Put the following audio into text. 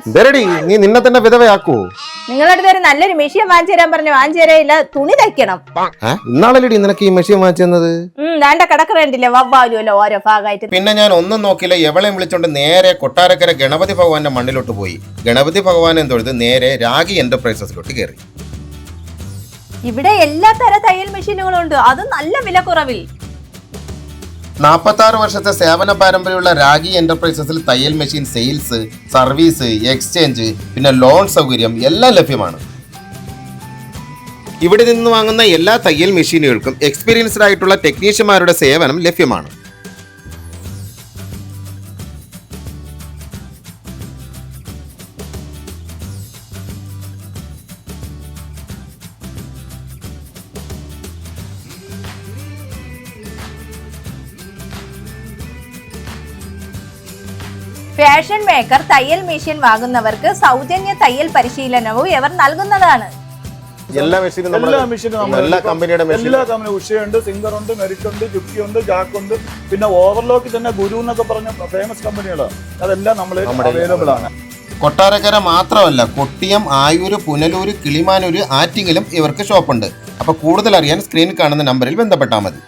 എന്തേരടി നീ നിന്നെ തന്നെ വിധവയാക്കൂ? നിങ്ങളുടെ അടുത്ത് ഒരു നല്ലൊരു മെഷീൻ വാങ്ങിച്ചു തരാൻ പറഞ്ഞു, വാങ്ങിച്ചു തരാനില്ല. തുണി തയ്ക്കണം. ഇന്നാളല്ലടി നിനക്ക് ഈ മെഷീൻ വാങ്ങിച്ചു തന്നത്? ദാണ്ട കിടക്കറേണ്ടില്ലേ വവ്വാലുമല്ലോ ഓരോ ഭാഗമായിട്ട്. പിന്നെ ഞാൻ ഒന്നും നോക്കില്ല, എവളെ വിളിച്ചോണ്ട് നേരെ കൊട്ടാരക്കര ഗണപതി ഭഗവാന്റെ മണ്ണിലോട്ട് പോയി. ഗണപതി ഭഗവാനെ തൊഴുത് നേരെ രാഗി എന്റർപ്രൈസസിലോട്ട് കയറി. ഇവിടെ എല്ലാ തരം തയ്യൽ മെഷീനുകളും ഉണ്ട്, അത് നല്ല വിലക്കുറവിൽ. 46 വർഷത്തെ സേവന പാരമ്പര്യമുള്ള രാഗി എന്റർപ്രൈസസിൽ തയ്യൽ മെഷീൻ സെയിൽസ്, സർവീസ്, എക്സ്ചേഞ്ച്, പിന്നെ ലോൺ സൗകര്യം എല്ലാം ലഭ്യമാണ്. ഇവിടെ നിന്ന് വാങ്ങുന്ന എല്ലാ തയ്യൽ മെഷീനുകൾക്കും എക്സ്പീരിയൻസ്ഡ് ആയിട്ടുള്ള ടെക്നീഷ്യന്മാരുടെ സേവനം ലഭ്യമാണ്. ഫാഷൻ മേക്കർ തയ്യൽ മെഷീൻ വാങ്ങുന്നവർക്ക് സൗജന്യ തയ്യൽ പരിശീലനവും ഇവർ നൽകുന്നതാണ്. എല്ലാ കമ്പനിയുടെ ഉഷയുണ്ട്, സിംഗർ ഉണ്ട്, മെറിറ്റ് ഉണ്ട്, ജുക്കി ഉണ്ട്, ജാക്ക് ഉണ്ട്. പിന്നെ ഓവർലോക്ക് തന്നെ ഗുരു എന്നൊക്കെ പറഞ്ഞ ഫേമസ് കമ്പനികളാണ്. അതെല്ലാം നമ്മൾ അവൈലബിൾ ആണ്. കൊട്ടാരക്കര മാത്രമല്ല, കൊട്ടിയം, ആയൂര്, പുനലൂര്, കിളിമാനൂര്, ആറ്റിങ്ങലും ഇവർക്ക് ഷോപ്പുണ്ട്. അപ്പൊ കൂടുതൽ അറിയാൻ സ്ക്രീനിൽ കാണുന്ന നമ്പറിൽ ബന്ധപ്പെട്ടാൽ മതി.